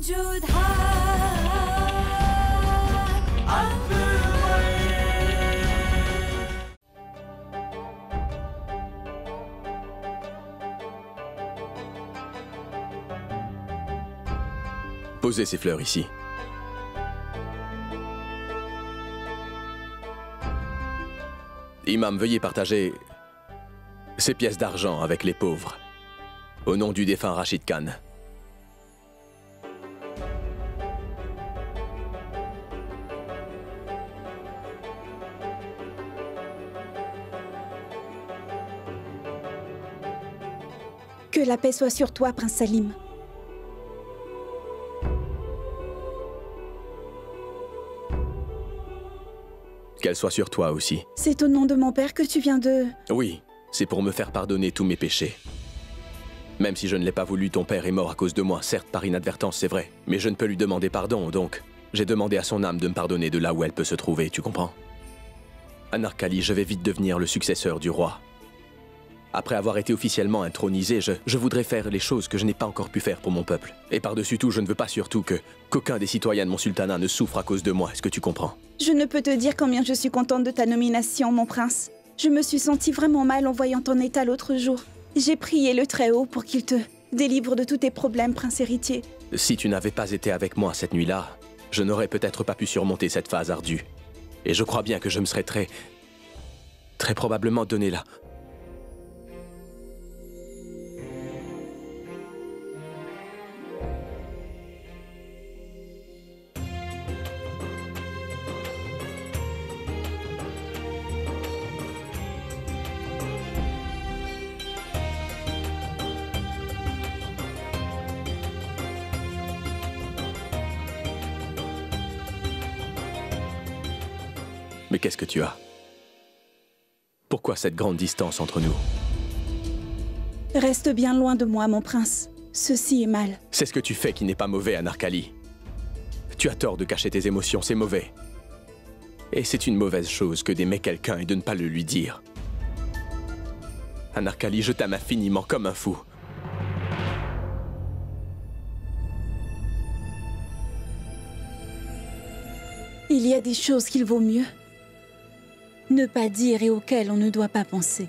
موجود ها عبد Posez ces fleurs ici. Imam, veuillez partager ces pièces d'argent avec les pauvres, au nom du défunt Rachid Khan. Que la paix soit sur toi, prince Salim. Qu'elle soit sur toi aussi. C'est au nom de mon père que tu viens de... Oui, c'est pour me faire pardonner tous mes péchés. Même si je ne l'ai pas voulu, ton père est mort à cause de moi, certes par inadvertance, c'est vrai. Mais je ne peux lui demander pardon, donc j'ai demandé à son âme de me pardonner de là où elle peut se trouver, tu comprends? Anarkali, je vais vite devenir le successeur du roi. Après avoir été officiellement intronisé, je voudrais faire les choses que je n'ai pas encore pu faire pour mon peuple. Et par-dessus tout, je ne veux pas surtout qu'aucun des citoyens de mon sultanat ne souffre à cause de moi, est-ce que tu comprends? Je ne peux te dire combien je suis contente de ta nomination, mon prince. Je me suis sentie vraiment mal en voyant ton état l'autre jour. J'ai prié le Très-Haut pour qu'il te délivre de tous tes problèmes, prince héritier. Si tu n'avais pas été avec moi cette nuit-là, je n'aurais peut-être pas pu surmonter cette phase ardue. Et je crois bien que je me serais très probablement donné là. Mais qu'est-ce que tu as? Pourquoi cette grande distance entre nous? Reste bien loin de moi, mon prince. Ceci est mal. C'est ce que tu fais qui n'est pas mauvais, Anarkali. Tu as tort de cacher tes émotions, c'est mauvais. Et c'est une mauvaise chose que d'aimer quelqu'un et de ne pas le lui dire. Anarkali, je t'aime infiniment comme un fou. Il y a des choses qu'il vaut mieux ne pas dire et auxquelles on ne doit pas penser.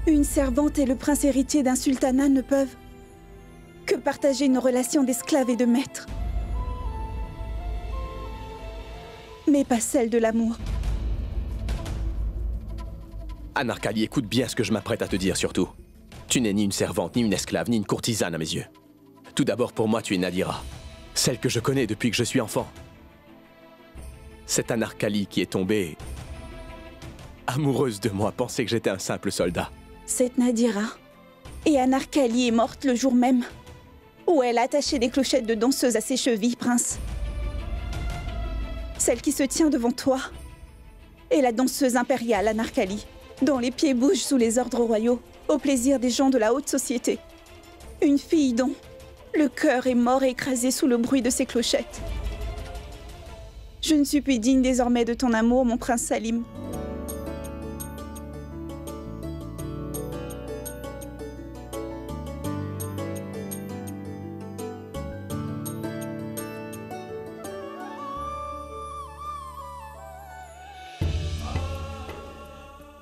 Une servante et le prince héritier d'un sultanat ne peuvent que partager une relation d'esclave et de maître. Mais pas celle de l'amour. Anarkali, écoute bien ce que je m'apprête à te dire surtout. Tu n'es ni une servante, ni une esclave, ni une courtisane à mes yeux. Tout d'abord, pour moi, tu es Nadira, celle que je connais depuis que je suis enfant. Cette Anarkali qui est tombée amoureuse de moi pensait que j'étais un simple soldat. Cette Nadira et Anarkali est morte le jour même où elle a attaché des clochettes de danseuse à ses chevilles, prince. Celle qui se tient devant toi est la danseuse impériale Anarkali, dont les pieds bougent sous les ordres royaux, au plaisir des gens de la haute société. Une fille dont le cœur est mort et écrasé sous le bruit de ses clochettes. Je ne suis plus digne désormais de ton amour, mon prince Salim.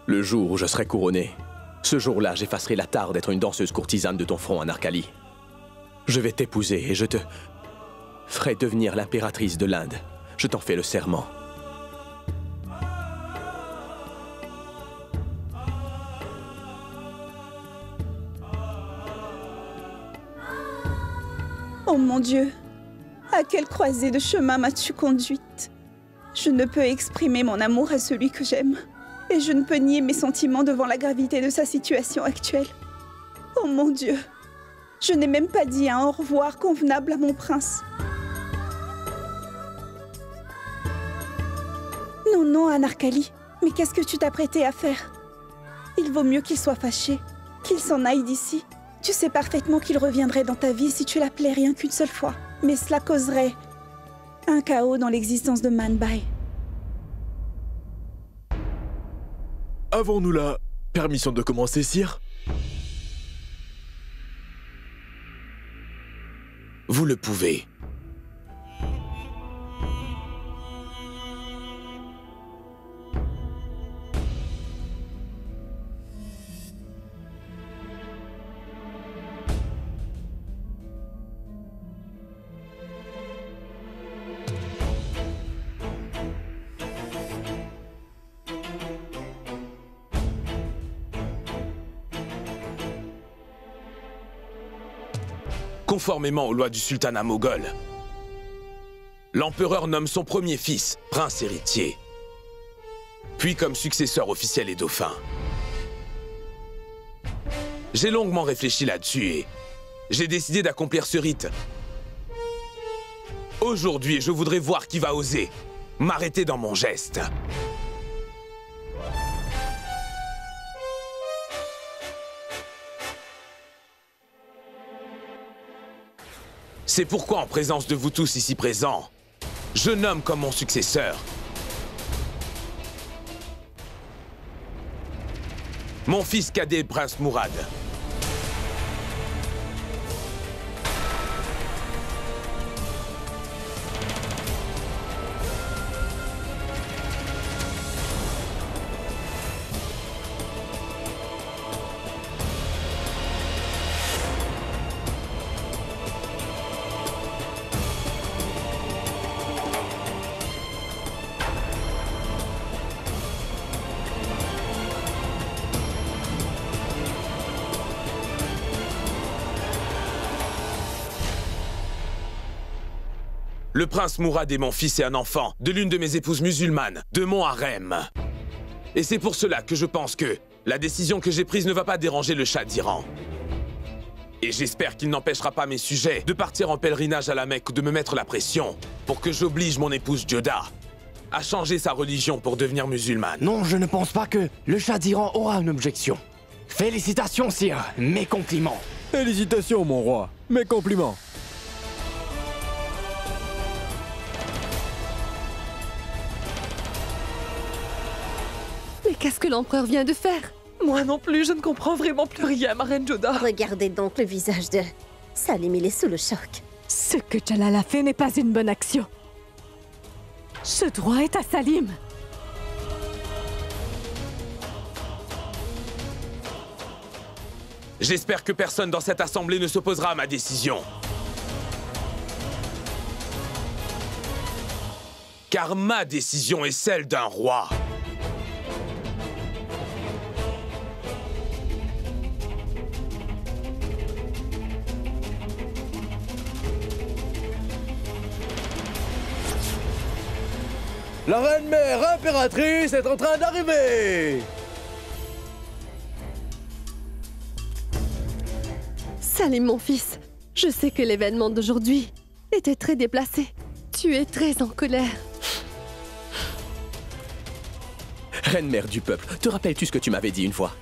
Le jour où je serai couronné, ce jour-là, j'effacerai la tare d'être une danseuse courtisane de ton front, Anarkali. Je vais t'épouser et je te ferai devenir l'impératrice de l'Inde. Je t'en fais le serment. Oh mon Dieu, à quelle croisée de chemin m'as-tu conduite? Je ne peux exprimer mon amour à celui que j'aime. Et je ne peux nier mes sentiments devant la gravité de sa situation actuelle. Oh mon Dieu, je n'ai même pas dit un au revoir convenable à mon prince. Non, non, Anarkali, mais qu'est-ce que tu t'apprêtais à faire? Il vaut mieux qu'il soit fâché, qu'il s'en aille d'ici. Tu sais parfaitement qu'il reviendrait dans ta vie si tu l'appelais rien qu'une seule fois. Mais cela causerait un chaos dans l'existence de Manbai. Avons-nous la permission de commencer, sire? Vous le pouvez. Conformément aux lois du sultanat moghol, l'empereur nomme son premier fils prince héritier, puis comme successeur officiel et dauphin. J'ai longuement réfléchi là-dessus et j'ai décidé d'accomplir ce rite. Aujourd'hui, je voudrais voir qui va oser m'arrêter dans mon geste. C'est pourquoi, en présence de vous tous ici présents, je nomme comme mon successeur mon fils cadet, Prince Mourad. Le prince Mourad est mon fils et un enfant de l'une de mes épouses musulmanes, de mon harem. Et c'est pour cela que je pense que la décision que j'ai prise ne va pas déranger le Shah d'Iran. Et j'espère qu'il n'empêchera pas mes sujets de partir en pèlerinage à la Mecque ou de me mettre la pression pour que j'oblige mon épouse Dioda à changer sa religion pour devenir musulmane. Non, je ne pense pas que le Shah d'Iran aura une objection. Félicitations, sire. Mes compliments. Félicitations, mon roi. Mes compliments. Mais qu'est-ce que l'empereur vient de faire? Moi non plus, je ne comprends vraiment plus rien, ma reine Dioda. Regardez donc le visage de Salim, il est sous le choc. Ce que Jalal a fait n'est pas une bonne action. Ce droit est à Salim. J'espère que personne dans cette assemblée ne s'opposera à ma décision. Car ma décision est celle d'un roi. La reine-mère impératrice est en train d'arriver! Salim, mon fils, je sais que l'événement d'aujourd'hui était très déplacé. Tu es très en colère. Reine-mère du peuple, te rappelles-tu ce que tu m'avais dit une fois?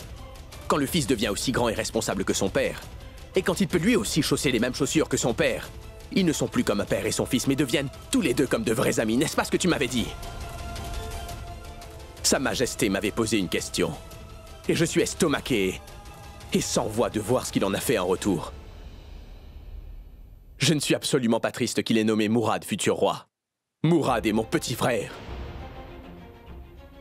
Quand le fils devient aussi grand et responsable que son père, et quand il peut lui aussi chausser les mêmes chaussures que son père, ils ne sont plus comme un père et son fils, mais deviennent tous les deux comme de vrais amis, n'est-ce pas ce que tu m'avais dit? Sa Majesté m'avait posé une question, et je suis estomaqué et sans voix de voir ce qu'il en a fait en retour. Je ne suis absolument pas triste qu'il ait nommé Mourad futur roi. Mourad est mon petit frère.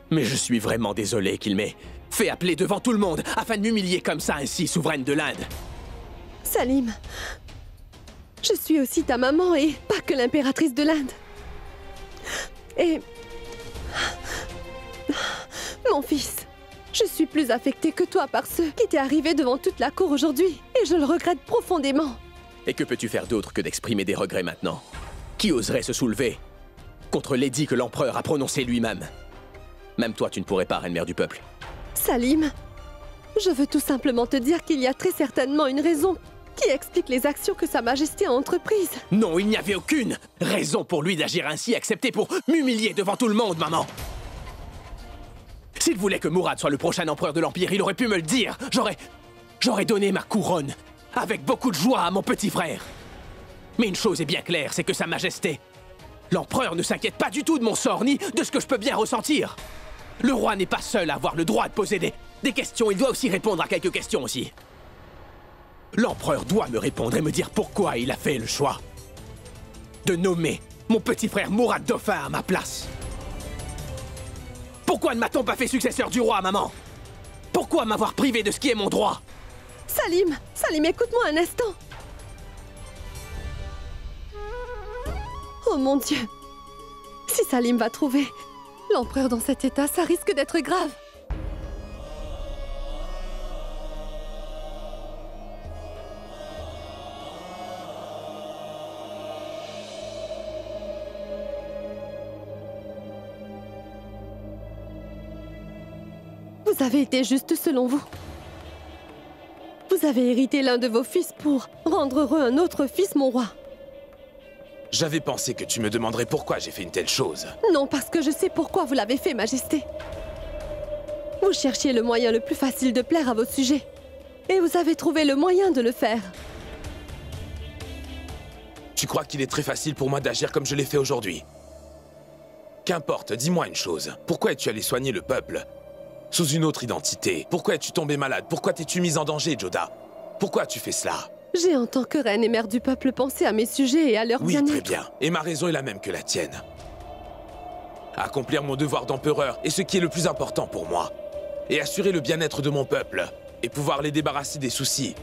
Mais je suis vraiment désolé qu'il m'ait fait appeler devant tout le monde afin de m'humilier comme ça ainsi, souveraine de l'Inde. Salim, je suis aussi ta maman et pas que l'impératrice de l'Inde. Et... mon fils, je suis plus affectée que toi par ce qui t'est arrivé devant toute la cour aujourd'hui. Et je le regrette profondément. Et que peux-tu faire d'autre que d'exprimer des regrets maintenant? Qui oserait se soulever contre l'édit que l'empereur a prononcé lui-même? Même toi, tu ne pourrais pas, reine-mère du peuple. Salim, je veux tout simplement te dire qu'il y a très certainement une raison qui explique les actions que Sa Majesté a entreprises. Non, il n'y avait aucune raison pour lui d'agir ainsi, excepté pour m'humilier devant tout le monde, maman. S'il voulait que Mourad soit le prochain empereur de l'Empire, il aurait pu me le dire. J'aurais donné ma couronne avec beaucoup de joie à mon petit frère. Mais une chose est bien claire, c'est que Sa Majesté, l'empereur ne s'inquiète pas du tout de mon sort, ni de ce que je peux bien ressentir. Le roi n'est pas seul à avoir le droit de poser des questions, il doit aussi répondre à quelques questions aussi. L'empereur doit me répondre et me dire pourquoi il a fait le choix de nommer mon petit frère Mourad Dauphin à ma place? Pourquoi ne m'a-t-on pas fait successeur du roi, maman? Pourquoi m'avoir privé de ce qui est mon droit? Salim! Salim, écoute-moi un instant! Oh mon Dieu! Si Salim va trouver l'empereur dans cet état, ça risque d'être grave! Vous avez été juste selon vous. Vous avez hérité l'un de vos fils pour rendre heureux un autre fils, mon roi. J'avais pensé que tu me demanderais pourquoi j'ai fait une telle chose. Non, parce que je sais pourquoi vous l'avez fait, Majesté. Vous cherchiez le moyen le plus facile de plaire à vos sujets. Et vous avez trouvé le moyen de le faire. Tu crois qu'il est très facile pour moi d'agir comme je l'ai fait aujourd'hui? Qu'importe, dis-moi une chose. Pourquoi es-tu allé soigner le peuple sous une autre identité? Pourquoi es-tu tombé malade? Pourquoi t'es-tu mise en danger, Joda? Pourquoi as-tu fait cela? J'ai, en tant que reine et mère du peuple, pensé à mes sujets et à leur bien-être. Oui, très bien. Et ma raison est la même que la tienne. Accomplir mon devoir d'empereur est ce qui est le plus important pour moi. Et assurer le bien-être de mon peuple. Et pouvoir les débarrasser des soucis.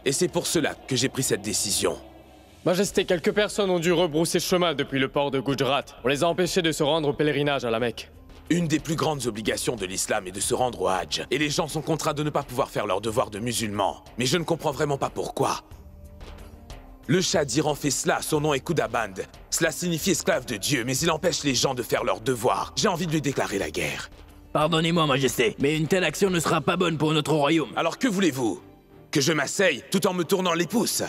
Et c'est pour cela que j'ai pris cette décision. Majesté, quelques personnes ont dû rebrousser chemin depuis le port de Gujarat. On les a empêchés de se rendre au pèlerinage à la Mecque. Une des plus grandes obligations de l'islam est de se rendre au Hajj. Et les gens sont contraints de ne pas pouvoir faire leur devoir de musulmans. Mais je ne comprends vraiment pas pourquoi. Le Shah d'Iran fait cela, son nom est Khudaband. Cela signifie esclave de Dieu, mais il empêche les gens de faire leur devoir. J'ai envie de lui déclarer la guerre. Pardonnez-moi, Majesté, mais une telle action ne sera pas bonne pour notre royaume. Alors que voulez-vous? Que je m'asseye tout en me tournant les pouces?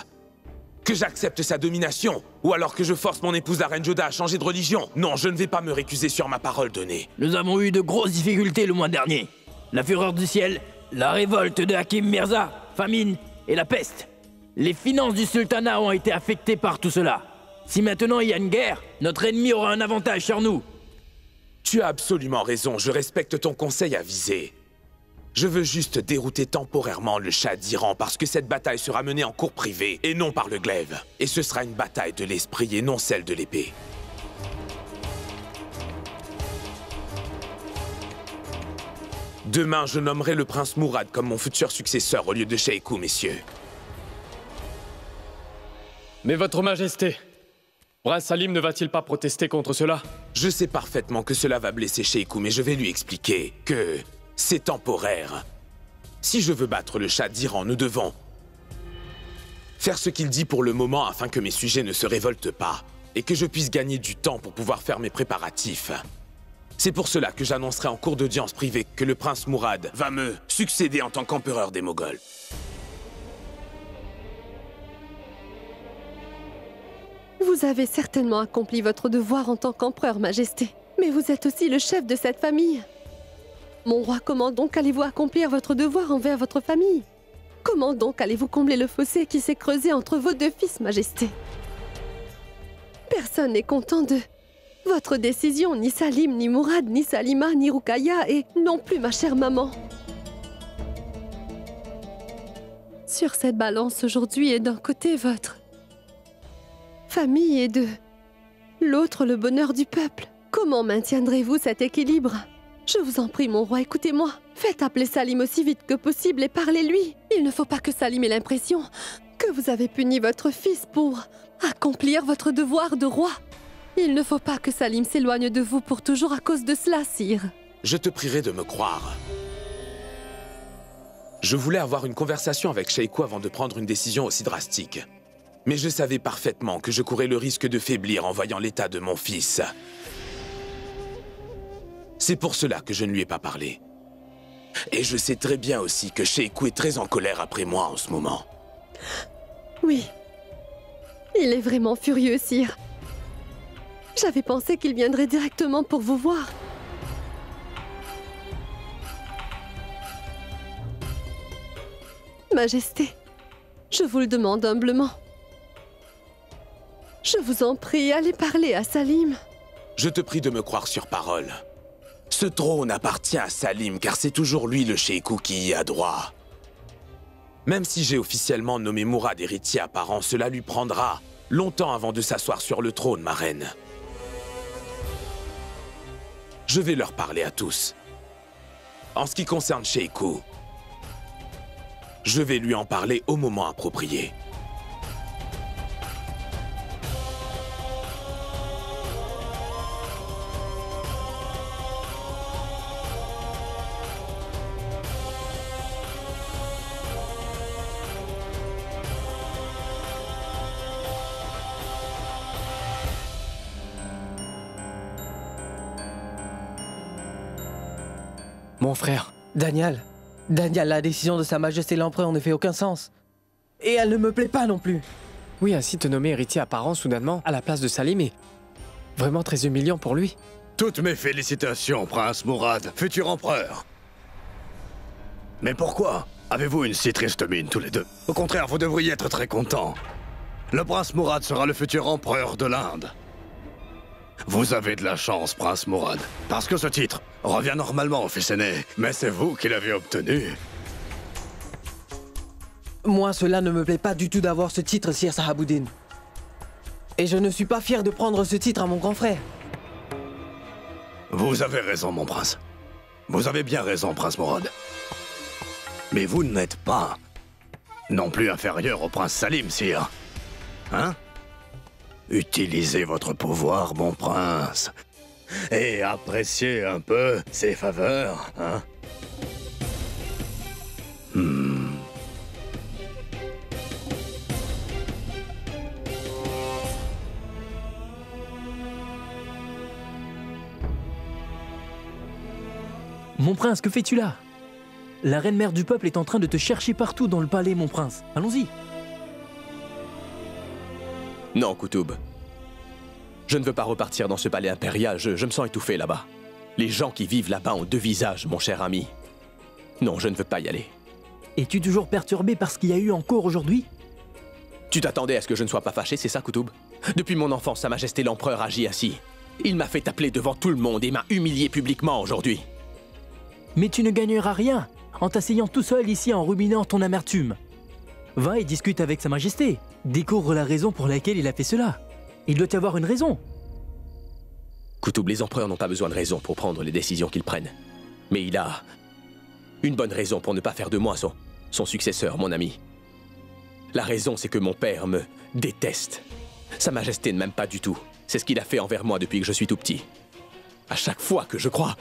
Que j'accepte sa domination? Ou alors que je force mon épouse la reine Joda à changer de religion? Non, je ne vais pas me récuser sur ma parole donnée. Nous avons eu de grosses difficultés le mois dernier. La fureur du ciel, la révolte de Hakim Mirza, famine et la peste. Les finances du sultanat ont été affectées par tout cela. Si maintenant il y a une guerre, notre ennemi aura un avantage sur nous. Tu as absolument raison, je respecte ton conseil avisé. Je veux juste dérouter temporairement le Shah d'Iran parce que cette bataille sera menée en cour privée et non par le glaive. Et ce sera une bataille de l'esprit et non celle de l'épée. Demain, je nommerai le prince Mourad comme mon futur successeur au lieu de Sheikhu, messieurs. Mais votre majesté, Prince Salim ne va-t-il pas protester contre cela? Je sais parfaitement que cela va blesser Sheikhu, mais je vais lui expliquer que c'est temporaire. Si je veux battre le Shah d'Iran, nous devons faire ce qu'il dit pour le moment afin que mes sujets ne se révoltent pas et que je puisse gagner du temps pour pouvoir faire mes préparatifs. C'est pour cela que j'annoncerai en cours d'audience privée que le prince Mourad va me succéder en tant qu'empereur des Moghols. Vous avez certainement accompli votre devoir en tant qu'empereur, Majesté. Mais vous êtes aussi le chef de cette famille. Mon roi, comment donc allez-vous accomplir votre devoir envers votre famille? Comment donc allez-vous combler le fossé qui s'est creusé entre vos deux fils, Majesté? Personne n'est content de votre décision, ni Salim, ni Mourad, ni Salima, ni Ruqayya, et non plus ma chère maman. Sur cette balance aujourd'hui est d'un côté votre famille et de l'autre le bonheur du peuple. Comment maintiendrez-vous cet équilibre? Je vous en prie, mon roi, écoutez-moi. Faites appeler Salim aussi vite que possible et parlez-lui. Il ne faut pas que Salim ait l'impression que vous avez puni votre fils pour accomplir votre devoir de roi. Il ne faut pas que Salim s'éloigne de vous pour toujours à cause de cela, sire. Je te prierai de me croire. Je voulais avoir une conversation avec Sheikhu avant de prendre une décision aussi drastique. Mais je savais parfaitement que je courais le risque de faiblir en voyant l'état de mon fils. C'est pour cela que je ne lui ai pas parlé. Et je sais très bien aussi que Sheikhu est très en colère après moi en ce moment. Oui. Il est vraiment furieux, sire. J'avais pensé qu'il viendrait directement pour vous voir. Majesté, je vous le demande humblement. Je vous en prie, allez parler à Salim. Je te prie de me croire sur parole. Ce trône appartient à Salim, car c'est toujours lui le Sheikhu qui y a droit. Même si j'ai officiellement nommé Mourad héritier apparent, cela lui prendra longtemps avant de s'asseoir sur le trône, ma reine. Je vais leur parler à tous. En ce qui concerne Sheikou, je vais lui en parler au moment approprié. Mon frère, Daniel, la décision de Sa Majesté l'Empereur ne fait aucun sens. Et elle ne me plaît pas non plus. Oui, ainsi te nommer héritier apparent soudainement à la place de Salim est vraiment très humiliant pour lui. Toutes mes félicitations, Prince Mourad, futur empereur. Mais pourquoi avez-vous une si triste mine tous les deux? Au contraire, vous devriez être très contents. Le Prince Mourad sera le futur empereur de l'Inde. Vous avez de la chance, Prince Mourad, parce que ce titre revient normalement au fils aîné, mais c'est vous qui l'avez obtenu. Moi, cela ne me plaît pas du tout d'avoir ce titre, Sir Sahabuddin. Et je ne suis pas fier de prendre ce titre à mon grand frère. Vous avez raison, mon prince. Vous avez bien raison, Prince Mourad. Mais vous n'êtes pas non plus inférieur au prince Salim, sire. Hein? Utilisez votre pouvoir, mon prince. Et appréciez un peu ses faveurs, hein? Mon prince, que fais-tu là? La reine mère du peuple est en train de te chercher partout dans le palais, mon prince. Allons-y. Non, Koutoub. Je ne veux pas repartir dans ce palais impérial, je me sens étouffé là-bas. Les gens qui vivent là-bas ont deux visages, mon cher ami. Non, je ne veux pas y aller. Es-tu toujours perturbé par ce qu'il y a eu encore aujourd'hui? Tu t'attendais à ce que je ne sois pas fâché, c'est ça, Koutoub? Depuis mon enfance, Sa Majesté l'Empereur agit ainsi. Il m'a fait appeler devant tout le monde et m'a humilié publiquement aujourd'hui. Mais tu ne gagneras rien en t'asseyant tout seul ici en ruminant ton amertume. Va et discute avec Sa Majesté. Découvre la raison pour laquelle il a fait cela. Il doit y avoir une raison. Koutoub, les empereurs n'ont pas besoin de raison pour prendre les décisions qu'ils prennent. Mais il a une bonne raison pour ne pas faire de moi son successeur, mon ami. La raison, c'est que mon père me déteste. Sa Majesté ne m'aime pas du tout. C'est ce qu'il a fait envers moi depuis que je suis tout petit. À chaque fois que je crois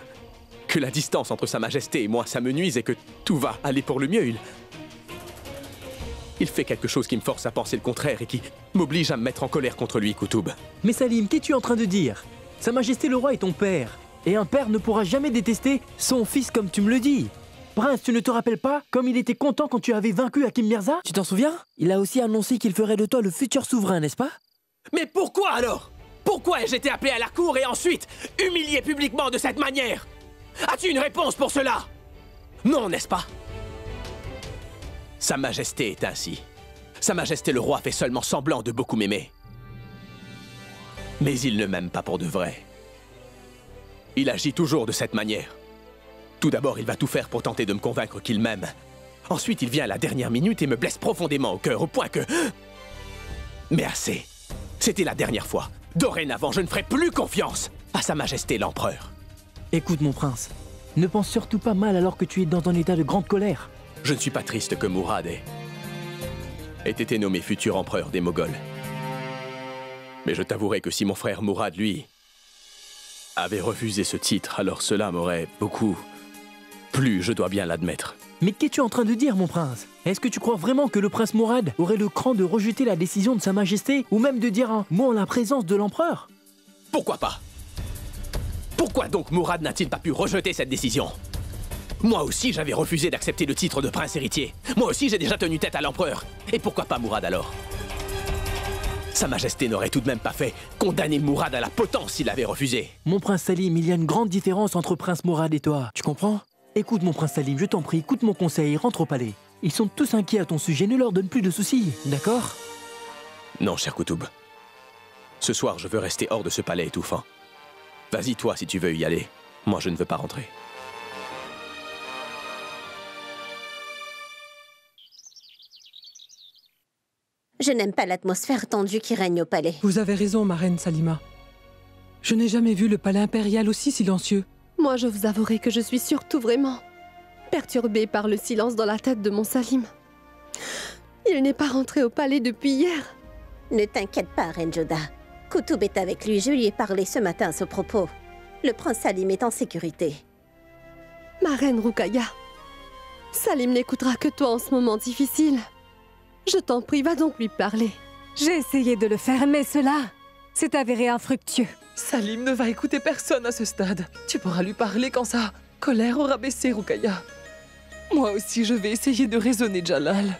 que la distance entre Sa Majesté et moi, ça me nuise et que tout va aller pour le mieux, il fait quelque chose qui me force à penser le contraire et qui m'oblige à me mettre en colère contre lui, Koutoub. Mais Salim, qu'es-tu en train de dire? Sa Majesté le roi est ton père. Et un père ne pourra jamais détester son fils comme tu me le dis. Prince, tu ne te rappelles pas comme il était content quand tu avais vaincu Hakim Mirza? Tu t'en souviens? Il a aussi annoncé qu'il ferait de toi le futur souverain, n'est-ce pas? Mais pourquoi alors? Pourquoi ai-je été appelé à la cour et ensuite humilié publiquement de cette manière? As-tu une réponse pour cela? Non, n'est-ce pas? Sa Majesté est ainsi. Sa Majesté le roi fait seulement semblant de beaucoup m'aimer. Mais il ne m'aime pas pour de vrai. Il agit toujours de cette manière. Tout d'abord, il va tout faire pour tenter de me convaincre qu'il m'aime. Ensuite, il vient à la dernière minute et me blesse profondément au cœur, au point que... Mais assez. C'était la dernière fois. Dorénavant, je ne ferai plus confiance à Sa Majesté l'Empereur. Écoute, mon prince, ne pense surtout pas mal alors que tu es dans un état de grande colère. Je ne suis pas triste que Mourad ait été nommé futur empereur des Moghols. Mais je t'avouerai que si mon frère Mourad, lui, avait refusé ce titre, alors cela m'aurait beaucoup plu, je dois bien l'admettre. Mais qu'es-tu en train de dire, mon prince? Est-ce que tu crois vraiment que le prince Mourad aurait le cran de rejeter la décision de Sa Majesté ou même de dire un mot en la présence de l'empereur? Pourquoi pas? Pourquoi donc Mourad n'a-t-il pas pu rejeter cette décision? Moi aussi, j'avais refusé d'accepter le titre de prince héritier. Moi aussi, j'ai déjà tenu tête à l'empereur. Et pourquoi pas Mourad alors? Sa Majesté n'aurait tout de même pas fait condamner Mourad à la potence s'il avait refusé. Mon prince Salim, il y a une grande différence entre prince Mourad et toi, tu comprends? Écoute mon prince Salim, je t'en prie, écoute mon conseil, rentre au palais. Ils sont tous inquiets à ton sujet, ne leur donne plus de soucis, d'accord? Non, cher Koutoub. Ce soir, je veux rester hors de ce palais étouffant. Vas-y toi si tu veux y aller. Moi, je ne veux pas rentrer. Je n'aime pas l'atmosphère tendue qui règne au palais. Vous avez raison, ma reine Salima. Je n'ai jamais vu le palais impérial aussi silencieux. Moi, je vous avouerai que je suis surtout vraiment perturbée par le silence dans la tête de mon Salim. Il n'est pas rentré au palais depuis hier. Ne t'inquiète pas, Reine Joda. Koutoub est avec lui, je lui ai parlé ce matin à ce propos. Le prince Salim est en sécurité. Ma reine Rukaya, Salim n'écoutera que toi en ce moment difficile. Je t'en prie, va donc lui parler. J'ai essayé de le faire, mais cela s'est avéré infructueux. Salim ne va écouter personne à ce stade. Tu pourras lui parler quand sa colère aura baissé, Rukaya. Moi aussi, je vais essayer de raisonner Jalal.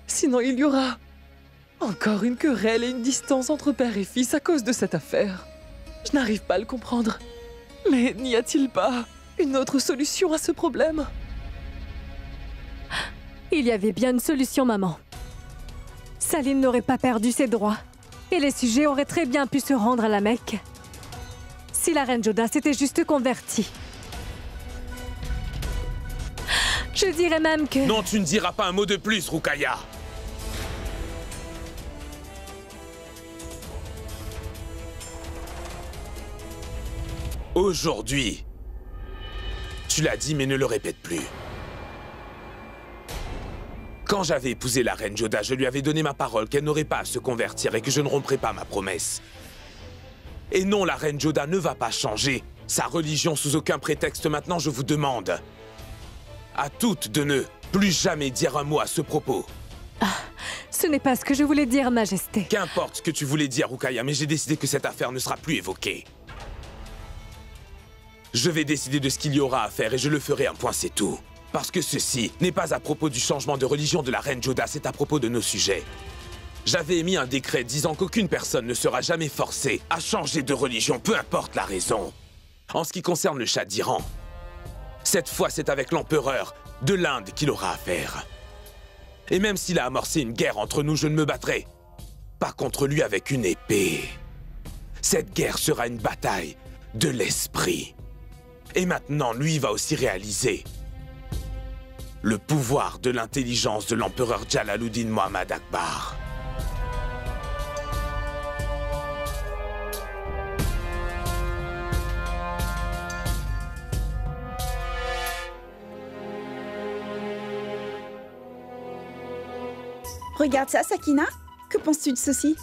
Sinon, il y aura encore une querelle et une distance entre père et fils à cause de cette affaire. Je n'arrive pas à le comprendre. Mais n'y a-t-il pas une autre solution à ce problème? Il y avait bien une solution, maman. Salim n'aurait pas perdu ses droits. Et les sujets auraient très bien pu se rendre à la Mecque si la reine Joda s'était juste convertie. Je dirais même que... Non, tu ne diras pas un mot de plus, Rukaya. Aujourd'hui, tu l'as dit, mais ne le répète plus. Quand j'avais épousé la reine Joda, je lui avais donné ma parole qu'elle n'aurait pas à se convertir et que je ne romprais pas ma promesse. Et non, la reine Joda ne va pas changer sa religion sous aucun prétexte. Maintenant, je vous demande à toutes de ne plus jamais dire un mot à ce propos. Ah, ce n'est pas ce que je voulais dire, Majesté. Qu'importe ce que tu voulais dire, Rukaya, mais j'ai décidé que cette affaire ne sera plus évoquée. Je vais décider de ce qu'il y aura à faire et je le ferai, un point c'est tout. Parce que ceci n'est pas à propos du changement de religion de la reine Joda, c'est à propos de nos sujets. J'avais émis un décret disant qu'aucune personne ne sera jamais forcée à changer de religion, peu importe la raison. En ce qui concerne le Shah d'Iran, cette fois c'est avec l'empereur de l'Inde qu'il aura affaire. Et même s'il a amorcé une guerre entre nous, je ne me battrai pas contre lui avec une épée. Cette guerre sera une bataille de l'esprit. Et maintenant, lui va aussi réaliser le pouvoir de l'intelligence de l'empereur Jalaluddin Mohammad Akbar. Regarde ça, Sakina. Que penses-tu de ceci?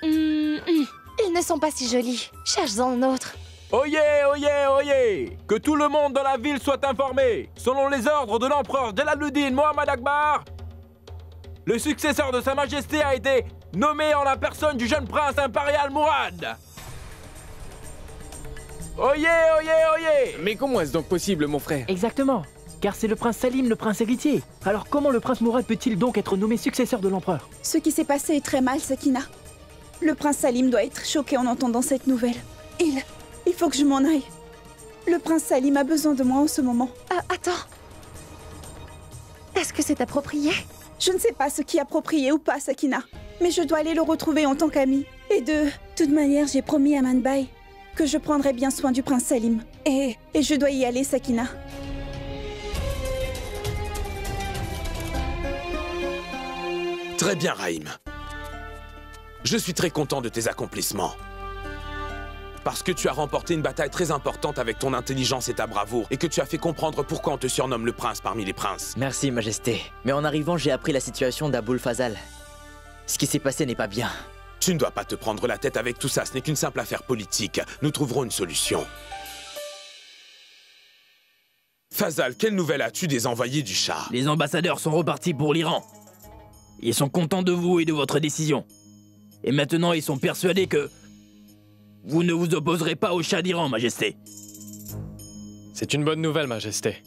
Ils ne sont pas si jolis. Cherche-en un autre. Oyez, oyez, oyez! Que tout le monde dans la ville soit informé! Selon les ordres de l'empereur Jalaluddin Mohammad Akbar, le successeur de Sa Majesté a été nommé en la personne du jeune prince impérial Mourad! Oyez, oyez, oyez! Mais comment est-ce donc possible, mon frère? Exactement, car c'est le prince Salim, le prince héritier. Alors comment le prince Mourad peut-il donc être nommé successeur de l'empereur? Ce qui s'est passé est très mal, Sakina. Le prince Salim doit être choqué en entendant cette nouvelle. Il faut que je m'en aille. Le prince Salim a besoin de moi en ce moment. Attends. Est-ce que c'est approprié? Je ne sais pas ce qui est approprié ou pas, Sakina. Mais je dois aller le retrouver en tant qu'ami. Et de toute manière, j'ai promis à Manbai que je prendrai bien soin du prince Salim. Et je dois y aller, Sakina. Très bien, Raïm. Je suis très content de tes accomplissements. Parce que tu as remporté une bataille très importante avec ton intelligence et ta bravoure, et que tu as fait comprendre pourquoi on te surnomme le prince parmi les princes. Merci, Majesté. Mais en arrivant, j'ai appris la situation d'Aboul Fazal. Ce qui s'est passé n'est pas bien. Tu ne dois pas te prendre la tête avec tout ça, ce n'est qu'une simple affaire politique. Nous trouverons une solution. Fazal, quelle nouvelle as-tu des envoyés du Shah? Les ambassadeurs sont repartis pour l'Iran. Ils sont contents de vous et de votre décision. Et maintenant, ils sont persuadés que vous ne vous opposerez pas au Shah d'Iran, Majesté. C'est une bonne nouvelle, Majesté.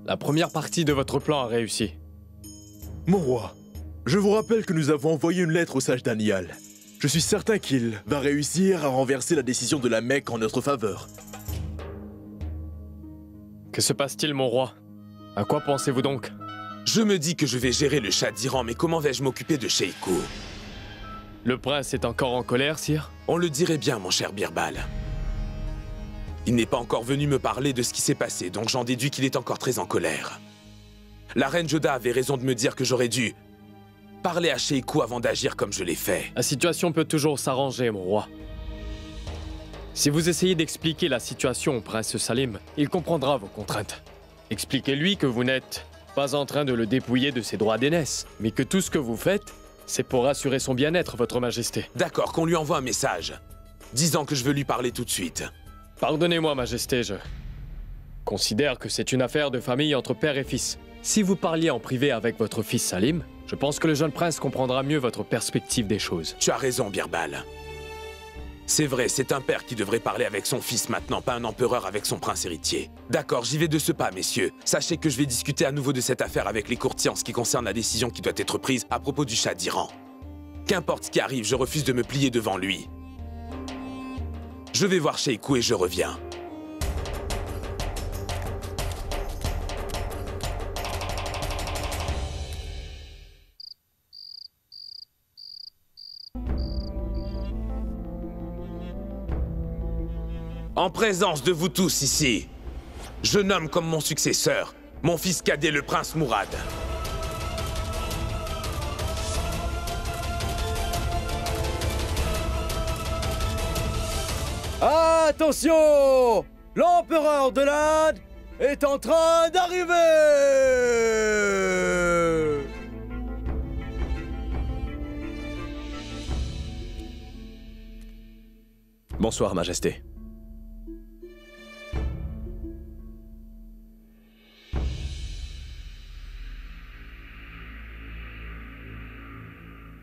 La première partie de votre plan a réussi. Mon roi, je vous rappelle que nous avons envoyé une lettre au sage Daniel. Je suis certain qu'il va réussir à renverser la décision de la Mecque en notre faveur. Que se passe-t-il, mon roi? À quoi pensez-vous donc? Je me dis que je vais gérer le Shah d'Iran, mais comment vais-je m'occuper de Sheikou? Le prince est encore en colère, sire? On le dirait bien, mon cher Birbal. Il n'est pas encore venu me parler de ce qui s'est passé, donc j'en déduis qu'il est encore très en colère. La reine Joda avait raison de me dire que j'aurais dû Parlez à Sheikou avant d'agir comme je l'ai fait. La situation peut toujours s'arranger, mon roi. Si vous essayez d'expliquer la situation au prince Salim, il comprendra vos contraintes. Expliquez-lui que vous n'êtes pas en train de le dépouiller de ses droits d'aînesse, mais que tout ce que vous faites, c'est pour assurer son bien-être, votre majesté. D'accord, qu'on lui envoie un message, disant que je veux lui parler tout de suite. Pardonnez-moi, majesté, je considère que c'est une affaire de famille entre père et fils. Si vous parliez en privé avec votre fils Salim, je pense que le jeune prince comprendra mieux votre perspective des choses. Tu as raison, Birbal. C'est vrai, c'est un père qui devrait parler avec son fils maintenant, pas un empereur avec son prince héritier. D'accord, j'y vais de ce pas, messieurs. Sachez que je vais discuter à nouveau de cette affaire avec les courtiers en ce qui concerne la décision qui doit être prise à propos du Shah d'Iran. Qu'importe ce qui arrive, je refuse de me plier devant lui. Je vais voir Sheikou et je reviens. En présence de vous tous ici, je nomme comme mon successeur mon fils cadet, le prince Mourad. Attention! L'empereur de l'Inde est en train d'arriver! Bonsoir, Majesté.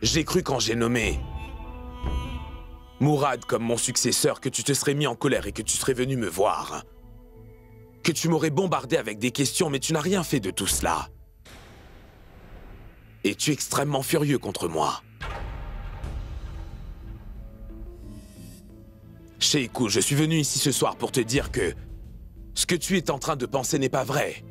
J'ai cru quand j'ai nommé Mourad comme mon successeur que tu te serais mis en colère et que tu serais venu me voir. Que tu m'aurais bombardé avec des questions, mais tu n'as rien fait de tout cela. Et tu es extrêmement furieux contre moi. Sheikou, je suis venu ici ce soir pour te dire que ce que tu es en train de penser n'est pas vrai.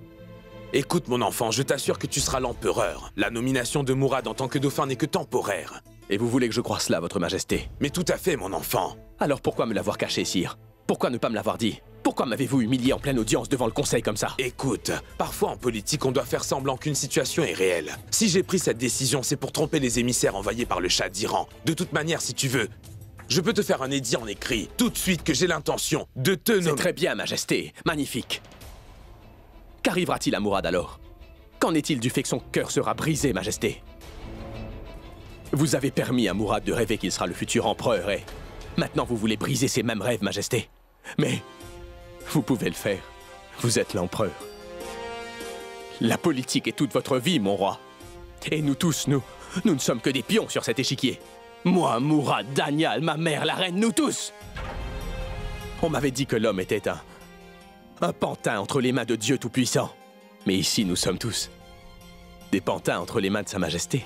Écoute mon enfant, je t'assure que tu seras l'empereur. La nomination de Mourad en tant que dauphin n'est que temporaire. Et vous voulez que je croie cela, votre majesté? Mais tout à fait, mon enfant. Alors pourquoi me l'avoir caché, sire? Pourquoi ne pas me l'avoir dit? Pourquoi m'avez-vous humilié en pleine audience devant le conseil comme ça? Écoute, parfois en politique, on doit faire semblant qu'une situation est réelle. Si j'ai pris cette décision, c'est pour tromper les émissaires envoyés par le Shah d'Iran. De toute manière, si tu veux, je peux te faire un édit en écrit, tout de suite que j'ai l'intention de te nommer... C'est très bien, majesté. Magnifique. Qu'arrivera-t-il à Mourad alors? Qu'en est-il du fait que son cœur sera brisé, majesté? Vous avez permis à Mourad de rêver qu'il sera le futur empereur et... Maintenant vous voulez briser ces mêmes rêves, majesté. Mais... vous pouvez le faire. Vous êtes l'empereur. La politique est toute votre vie, mon roi. Et nous tous, nous ne sommes que des pions sur cet échiquier. Moi, Mourad, Daniel, ma mère, la reine, nous tous. On m'avait dit que l'homme était un pantin entre les mains de Dieu Tout-Puissant. Mais ici, nous sommes tous des pantins entre les mains de Sa Majesté.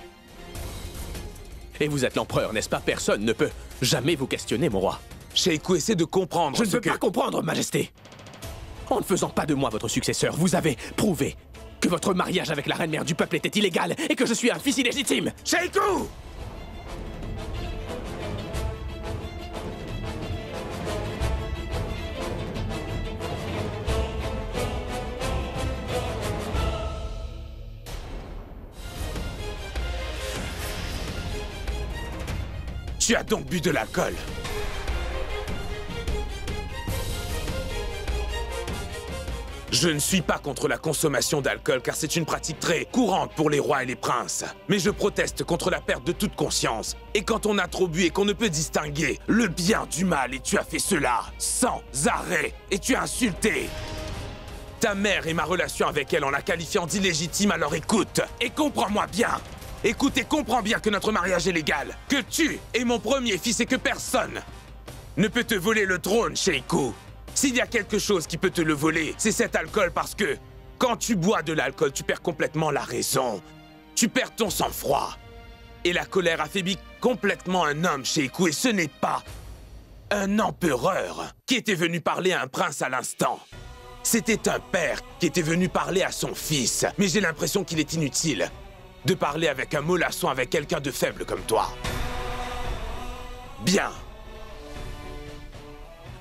Et vous êtes l'empereur, n'est-ce pas? Personne ne peut jamais vous questionner, mon roi. Sheikou, essaie de comprendre. Je ne peux pas comprendre, Majesté. En ne faisant pas de moi votre successeur, vous avez prouvé que votre mariage avec la reine mère du peuple était illégal et que je suis un fils illégitime. Sheikou! Tu as donc bu de l'alcool? Je ne suis pas contre la consommation d'alcool car c'est une pratique très courante pour les rois et les princes. Mais je proteste contre la perte de toute conscience. Et quand on a trop bu et qu'on ne peut distinguer le bien du mal, et tu as fait cela sans arrêt, et tu as insulté ta mère et ma relation avec elle en la qualifiant d'illégitime, alors écoute et comprends-moi bien. Écoute et comprends bien que notre mariage est légal, que tu es mon premier fils et que personne ne peut te voler le trône, Sheikou. S'il y a quelque chose qui peut te le voler, c'est cet alcool parce que quand tu bois de l'alcool, tu perds complètement la raison. Tu perds ton sang-froid. Et la colère affaiblit complètement un homme, Sheikou, et ce n'est pas un empereur qui était venu parler à un prince à l'instant. C'était un père qui était venu parler à son fils. Mais j'ai l'impression qu'il est inutile de parler avec un mollasson avec quelqu'un de faible comme toi. Bien.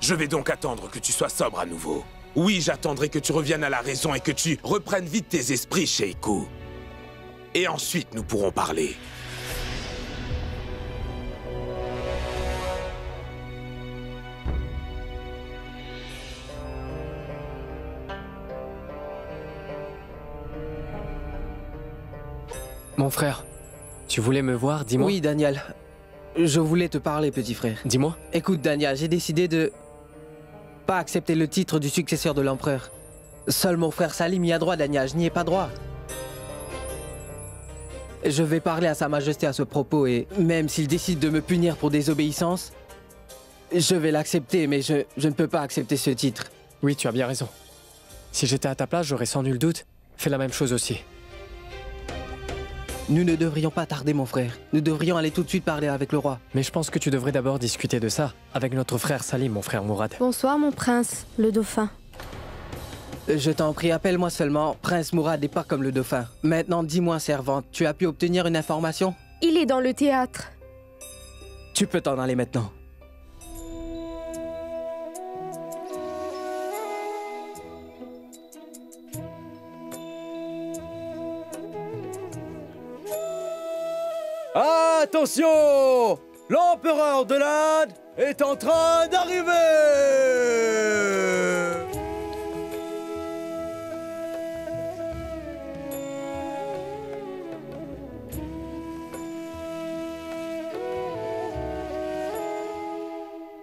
Je vais donc attendre que tu sois sobre à nouveau. Oui, j'attendrai que tu reviennes à la raison et que tu reprennes vite tes esprits, Sheikou. Et ensuite, nous pourrons parler. Mon frère, tu voulais me voir, dis-moi. Oui, Daniel. Je voulais te parler, petit frère. Dis-moi. Écoute, Daniel, j'ai décidé de pas accepter le titre du successeur de l'empereur. Seul mon frère Salim y a droit, Daniel, je n'y ai pas droit. Je vais parler à Sa Majesté à ce propos et même s'il décide de me punir pour désobéissance, je vais l'accepter, mais je ne peux pas accepter ce titre. Oui, tu as bien raison. Si j'étais à ta place, j'aurais sans nul doute fait la même chose aussi. Nous ne devrions pas tarder, mon frère. Nous devrions aller tout de suite parler avec le roi. Mais je pense que tu devrais d'abord discuter de ça avec notre frère Salim, mon frère Mourad. Bonsoir, mon prince, le dauphin. Je t'en prie, appelle-moi seulement Prince Mourad et pas comme le dauphin. Maintenant, dis-moi, servante, tu as pu obtenir une information? Il est dans le théâtre. Tu peux t'en aller maintenant. Attention! L'empereur de l'Inde est en train d'arriver!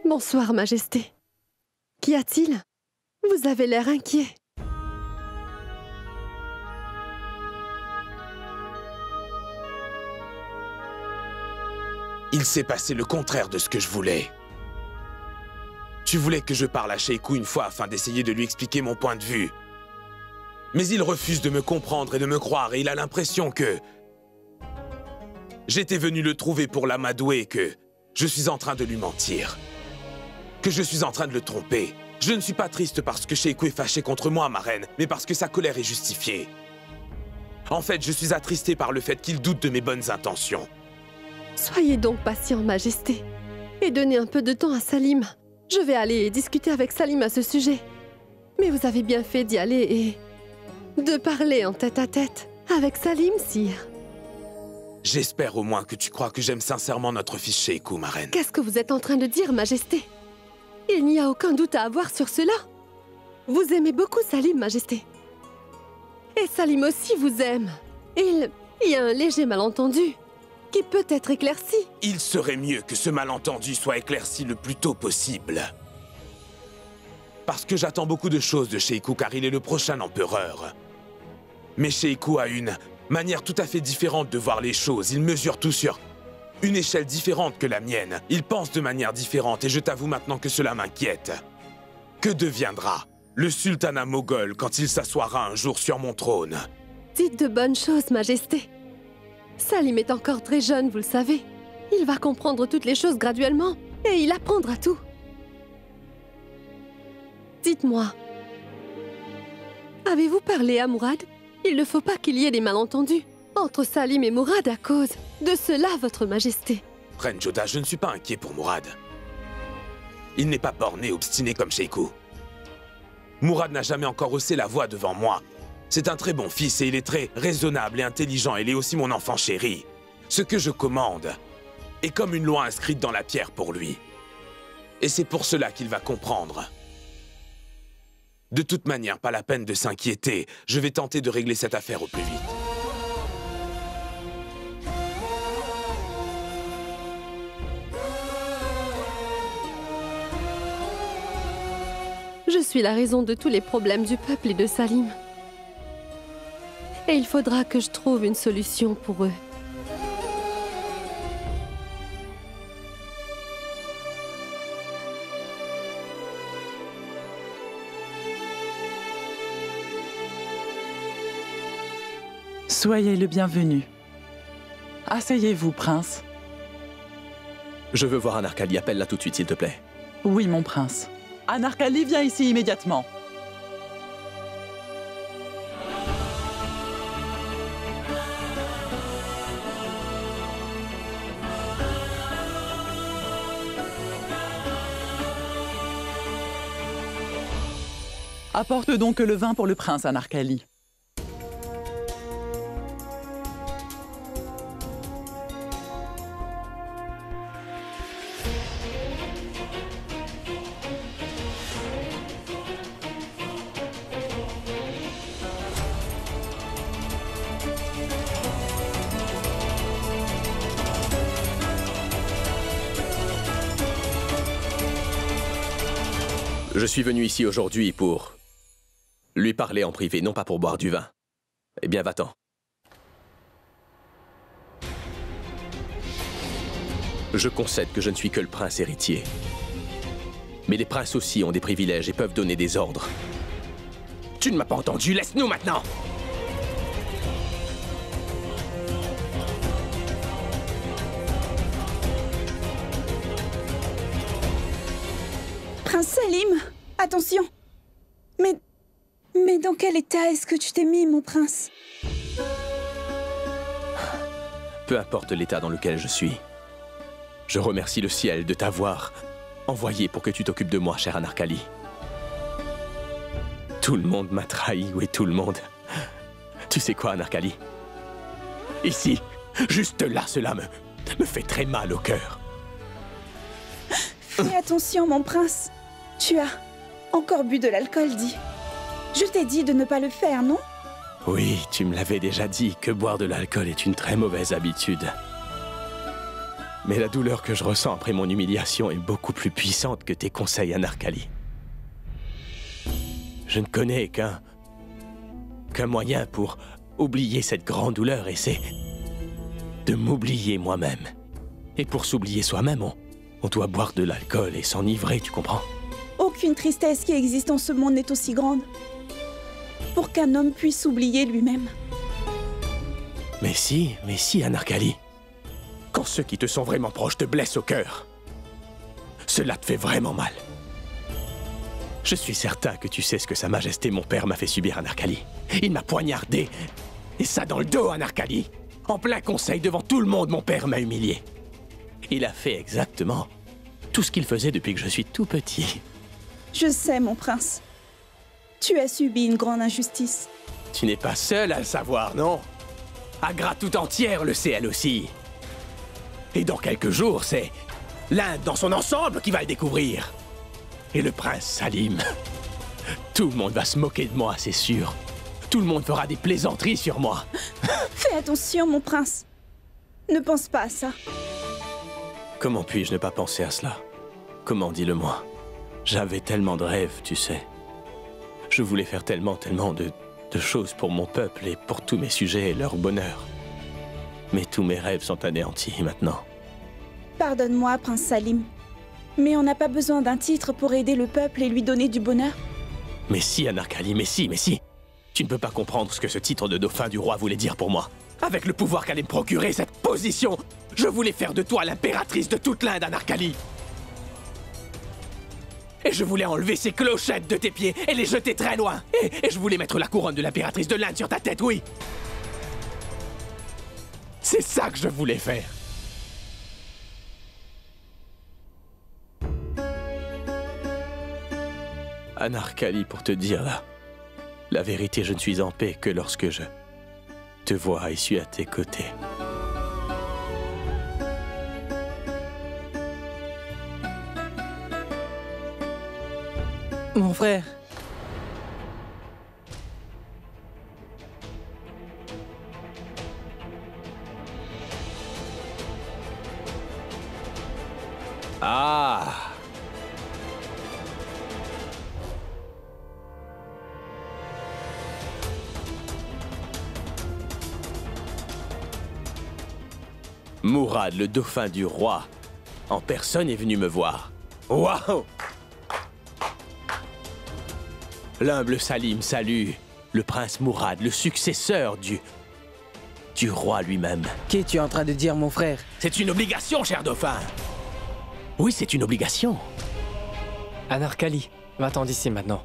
Bonsoir, Majesté. Qu'y a-t-il? Vous avez l'air inquiet. Il s'est passé le contraire de ce que je voulais. Tu voulais que je parle à Sheikou une fois afin d'essayer de lui expliquer mon point de vue. Mais il refuse de me comprendre et de me croire et il a l'impression que... J'étais venu le trouver pour l'amadouer et que je suis en train de lui mentir. Que je suis en train de le tromper. Je ne suis pas triste parce que Sheikou est fâché contre moi, ma reine, mais parce que sa colère est justifiée. En fait, je suis attristé par le fait qu'il doute de mes bonnes intentions. Soyez donc patient, Majesté, et donnez un peu de temps à Salim. Je vais aller discuter avec Salim à ce sujet. Mais vous avez bien fait d'y aller et de parler en tête-à-tête avec Salim, sire. J'espère au moins que tu crois que j'aime sincèrement notre fils Sheikou, ma reine. Qu'est-ce que vous êtes en train de dire, Majesté? Il n'y a aucun doute à avoir sur cela. Vous aimez beaucoup Salim, Majesté. Et Salim aussi vous aime. Il y a un léger malentendu qui peut être éclairci. Il serait mieux que ce malentendu soit éclairci le plus tôt possible. Parce que j'attends beaucoup de choses de Sheikou car il est le prochain empereur. Mais Sheikou a une manière tout à fait différente de voir les choses. Il mesure tout sur une échelle différente que la mienne. Il pense de manière différente et je t'avoue maintenant que cela m'inquiète. Que deviendra le sultanat moghol quand il s'assoira un jour sur mon trône? Dites de bonnes choses, Majesté. Salim est encore très jeune, vous le savez. Il va comprendre toutes les choses graduellement et il apprendra tout. Dites-moi, avez-vous parlé à Mourad? Il ne faut pas qu'il y ait des malentendus entre Salim et Mourad à cause de cela, votre Majesté. Reine Joda, je ne suis pas inquiet pour Mourad. Il n'est pas borné, obstiné comme Sheikou. Mourad n'a jamais encore haussé la voix devant moi. C'est un très bon fils et il est très raisonnable et intelligent. Il est aussi mon enfant chéri. Ce que je commande est comme une loi inscrite dans la pierre pour lui. Et c'est pour cela qu'il va comprendre. De toute manière, pas la peine de s'inquiéter. Je vais tenter de régler cette affaire au plus vite. Je suis la raison de tous les problèmes du peuple et de Salim. Et il faudra que je trouve une solution pour eux. Soyez le bienvenu. Asseyez-vous, prince. Je veux voir Anarkali. Appelle-la tout de suite, s'il te plaît. Oui, mon prince. Anarkali, viens ici immédiatement. Apporte donc le vin pour le prince, Anarkali. Je suis venu ici aujourd'hui pour lui parler en privé, non pas pour boire du vin. Eh bien, va-t'en. Je concède que je ne suis que le prince héritier. Mais les princes aussi ont des privilèges et peuvent donner des ordres. Tu ne m'as pas entendu, laisse-nous maintenant! Prince Salim, attention! Mais dans quel état est-ce que tu t'es mis, mon prince? Peu importe l'état dans lequel je suis. Je remercie le ciel de t'avoir envoyé pour que tu t'occupes de moi, chère Anarkali. Tout le monde m'a trahi, oui, tout le monde. Tu sais quoi, Anarkali? Ici, juste là, cela me fait très mal au cœur. Fais attention, mon prince. Tu as encore bu de l'alcool, dis. Je t'ai dit de ne pas le faire, non? Oui, tu me l'avais déjà dit, que boire de l'alcool est une très mauvaise habitude. Mais la douleur que je ressens après mon humiliation est beaucoup plus puissante que tes conseils, Anarkali. Je ne connais qu'un moyen pour oublier cette grande douleur, et c'est de m'oublier moi-même. Et pour s'oublier soi-même, on doit boire de l'alcool et s'enivrer, tu comprends? Aucune tristesse qui existe en ce monde n'est aussi grande pour qu'un homme puisse oublier lui-même. Mais si, Anarkali. Quand ceux qui te sont vraiment proches te blessent au cœur, cela te fait vraiment mal. Je suis certain que tu sais ce que Sa Majesté mon père m'a fait subir, Anarkali. Il m'a poignardé, et ça dans le dos, Anarkali. En plein conseil, devant tout le monde, mon père m'a humilié. Il a fait exactement tout ce qu'il faisait depuis que je suis tout petit. Je sais, mon prince. Tu as subi une grande injustice. Tu n'es pas seul à le savoir, non? Agra tout entière le sait, elle aussi. Et dans quelques jours, c'est l'Inde dans son ensemble qui va le découvrir. Et le prince Salim. Tout le monde va se moquer de moi, c'est sûr. Tout le monde fera des plaisanteries sur moi. Fais attention, mon prince. Ne pense pas à ça. Comment puis-je ne pas penser à cela? Comment, dis-le-moi? J'avais tellement de rêves, tu sais. Je voulais faire tellement de choses pour mon peuple et pour tous mes sujets et leur bonheur. Mais tous mes rêves sont anéantis maintenant. Pardonne-moi, prince Salim. Mais on n'a pas besoin d'un titre pour aider le peuple et lui donner du bonheur. Mais si, Anarkali, mais si. Tu ne peux pas comprendre ce que ce titre de dauphin du roi voulait dire pour moi. Avec le pouvoir qu'allait me procurer cette position, je voulais faire de toi l'impératrice de toute l'Inde, Anarkali. Et je voulais enlever ces clochettes de tes pieds et les jeter très loin. Et je voulais mettre la couronne de l'impératrice de l'Inde sur ta tête, oui. C'est ça que je voulais faire. Anarkali, pour te dire la vérité, je ne suis en paix que lorsque je te vois et suis à tes côtés. Mon frère. Ah! Mourad, le dauphin du roi, en personne est venu me voir. Waouh! L'humble Salim salue le prince Mourad, le successeur du roi lui-même. Qu'es-tu en train de dire, mon frère? C'est une obligation, cher dauphin. Oui, c'est une obligation. Anarkali, va-t'en d'ici maintenant.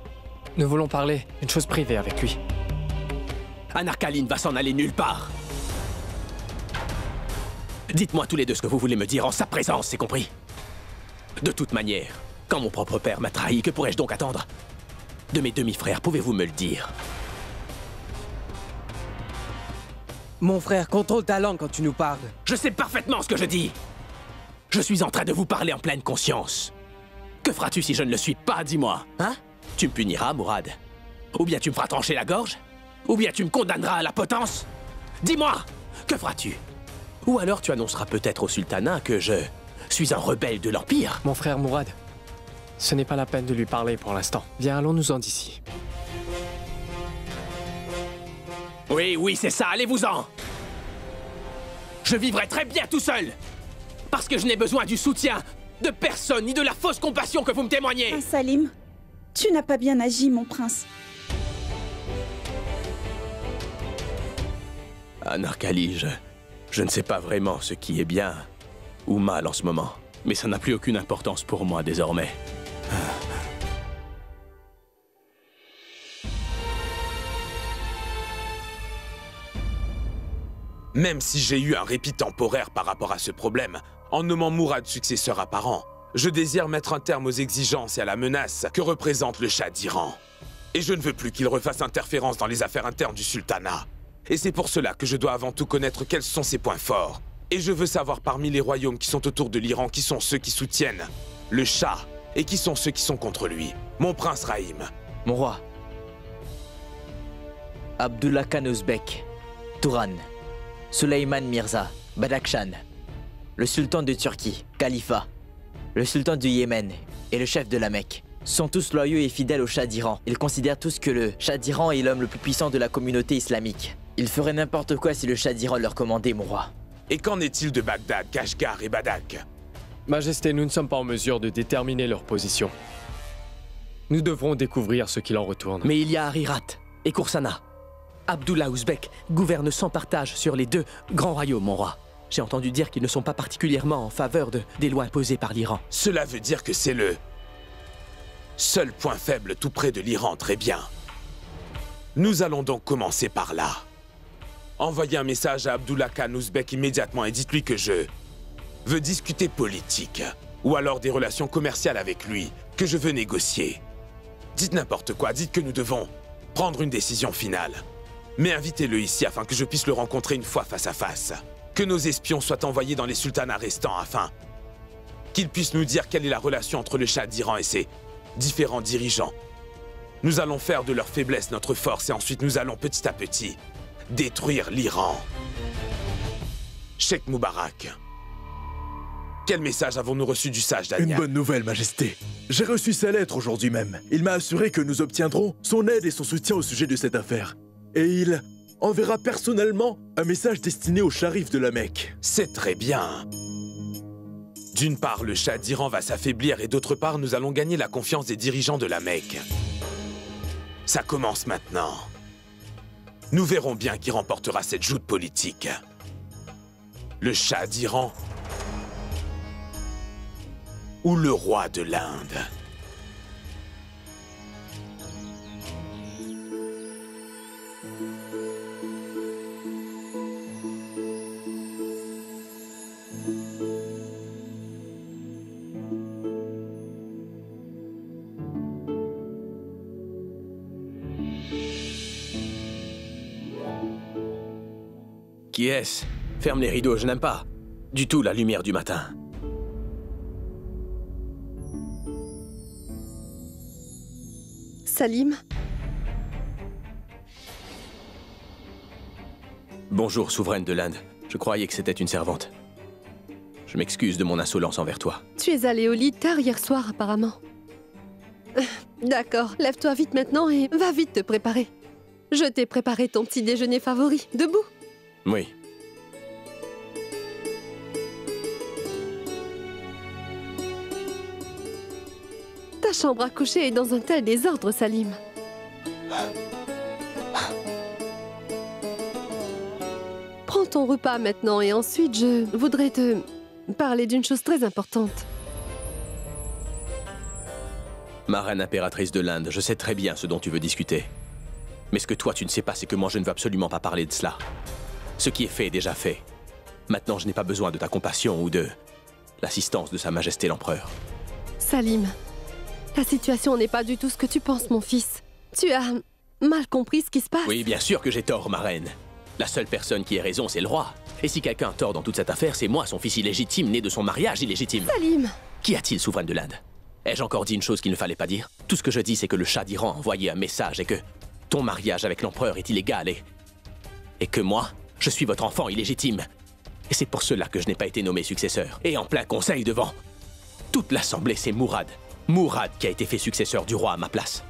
Nous voulons parler d'une chose privée avec lui. Anarkali ne va s'en aller nulle part. Dites-moi tous les deux ce que vous voulez me dire en sa présence, c'est compris? De toute manière, quand mon propre père m'a trahi, que pourrais-je donc attendre de mes demi-frères? Pouvez-vous me le dire? Mon frère, contrôle ta langue quand tu nous parles. Je sais parfaitement ce que je dis. Je suis en train de vous parler en pleine conscience. Que feras-tu si je ne le suis pas, dis-moi? Hein? Tu me puniras, Mourad? Ou bien tu me feras trancher la gorge? Ou bien tu me condamneras à la potence? Dis-moi, que feras-tu? Ou alors tu annonceras peut-être au sultanat que je suis un rebelle de l'Empire? Mon frère Mourad, Ce n'est pas la peine de lui parler pour l'instant. Viens, allons-nous-en d'ici. Oui, oui, c'est ça, allez-vous-en! Je vivrai très bien tout seul! Parce que je n'ai besoin du soutien de personne, ni de la fausse compassion que vous me témoignez! Prince Salim, tu n'as pas bien agi, mon prince. Anarkali, je ne sais pas vraiment ce qui est bien ou mal en ce moment. Mais ça n'a plus aucune importance pour moi désormais. Même si j'ai eu un répit temporaire par rapport à ce problème, en nommant Mourad successeur apparent, je désire mettre un terme aux exigences et à la menace que représente le Shah d'Iran. Et je ne veux plus qu'il refasse interférence dans les affaires internes du sultanat. Et c'est pour cela que je dois avant tout connaître quels sont ses points forts. Et je veux savoir parmi les royaumes qui sont autour de l'Iran qui sont ceux qui soutiennent le Shah et qui sont ceux qui sont contre lui. Mon prince Rahim. Mon roi. Abdullah Khan Ouzbek, Touran, Suleyman Mirza, Badakhshan, le sultan de Turquie, Khalifa, le sultan du Yémen et le chef de la Mecque sont tous loyaux et fidèles au Shah d'Iran. Ils considèrent tous que le Shah d'Iran est l'homme le plus puissant de la communauté islamique. Ils feraient n'importe quoi si le Shah d'Iran leur commandait, mon roi. Et qu'en est-il de Bagdad, Kashgar et Badak? Majesté, nous ne sommes pas en mesure de déterminer leur position. Nous devrons découvrir ce qu'il en retourne. Mais il y a Arirat et Koursana. Abdullah Ouzbek gouverne sans partage sur les deux grands royaumes, mon roi. J'ai entendu dire qu'ils ne sont pas particulièrement en faveur des lois imposées par l'Iran. Cela veut dire que c'est le seul point faible tout près de l'Iran, très bien. Nous allons donc commencer par là. Envoyez un message à Abdullah Khan Ouzbek immédiatement et dites-lui que je veux discuter politique, ou alors des relations commerciales avec lui, que je veux négocier. Dites n'importe quoi, dites que nous devons prendre une décision finale. Mais invitez-le ici afin que je puisse le rencontrer une fois face à face. Que nos espions soient envoyés dans les sultanats restants afin qu'ils puissent nous dire quelle est la relation entre le Shah d'Iran et ses différents dirigeants. Nous allons faire de leur faiblesse notre force et ensuite nous allons petit à petit détruire l'Iran. Cheikh Moubarak, quel message avons-nous reçu du sage Daniel? Une bonne nouvelle, Majesté. J'ai reçu sa lettre aujourd'hui même. Il m'a assuré que nous obtiendrons son aide et son soutien au sujet de cette affaire. Et il enverra personnellement un message destiné au sharif de la Mecque. C'est très bien. D'une part, le Shah d'Iran va s'affaiblir et d'autre part, nous allons gagner la confiance des dirigeants de la Mecque. Ça commence maintenant. Nous verrons bien qui remportera cette joute politique. Le Shah d'Iran ou le roi de l'Inde. Qui est-ce? Ferme les rideaux, je n'aime pas du tout la lumière du matin. Salim? Bonjour, souveraine de l'Inde. Je croyais que c'était une servante. Je m'excuse de mon insolence envers toi. Tu es allé au lit tard hier soir, apparemment. D'accord, lève-toi vite maintenant et va vite te préparer. Je t'ai préparé ton petit déjeuner favori. Debout. Oui. Ta chambre à coucher est dans un tel désordre, Salim. Prends ton repas maintenant et ensuite je voudrais te parler d'une chose très importante. Ma reine impératrice de l'Inde, je sais très bien ce dont tu veux discuter. Mais ce que toi tu ne sais pas, c'est que moi je ne veux absolument pas parler de cela. Ce qui est fait est déjà fait. Maintenant, je n'ai pas besoin de ta compassion ou de l'assistance de Sa Majesté l'Empereur. Salim, la situation n'est pas du tout ce que tu penses, mon fils. Tu as mal compris ce qui se passe. Oui, bien sûr que j'ai tort, ma reine. La seule personne qui ait raison, c'est le roi. Et si quelqu'un a tort dans toute cette affaire, c'est moi, son fils illégitime, né de son mariage illégitime. Salim! Qu'y a-t-il, souveraine de l'Inde? Ai-je encore dit une chose qu'il ne fallait pas dire? Tout ce que je dis, c'est que le Shah d'Iran a envoyé un message et que ton mariage avec l'empereur est illégal et que moi, je suis votre enfant illégitime. Et c'est pour cela que je n'ai pas été nommé successeur. Et en plein conseil devant toute l'assemblée, c'est Mourad Mourad qui a été fait successeur du roi à ma place.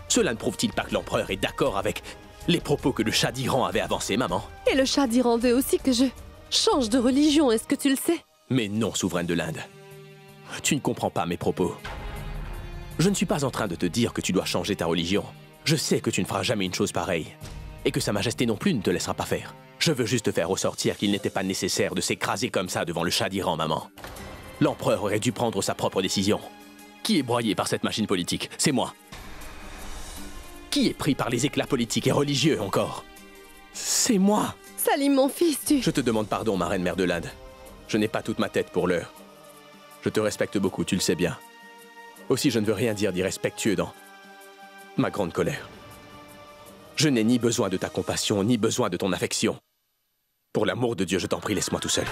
Cela ne prouve-t-il pas que l'empereur est d'accord avec les propos que le Shah d'Iran avait avancés, maman? Et le Shah d'Iran veut aussi que je change de religion, est-ce que tu le sais? Mais non, souveraine de l'Inde. Tu ne comprends pas mes propos. Je ne suis pas en train de te dire que tu dois changer ta religion. Je sais que tu ne feras jamais une chose pareille. Et que Sa Majesté non plus ne te laissera pas faire. Je veux juste te faire ressortir qu'il n'était pas nécessaire de s'écraser comme ça devant le Shah d'Iran, maman. L'empereur aurait dû prendre sa propre décision. Qui est broyé par cette machine politique? C'est moi. Qui est pris par les éclats politiques et religieux encore? C'est moi. Salim, mon fils, tu... Je te demande pardon, ma reine mère de l'Inde. Je n'ai pas toute ma tête pour l'heure. Je te respecte beaucoup, tu le sais bien. Aussi, je ne veux rien dire d'irrespectueux dans ma grande colère. Je n'ai ni besoin de ta compassion, ni besoin de ton affection. Pour l'amour de Dieu, je t'en prie, laisse-moi tout seul.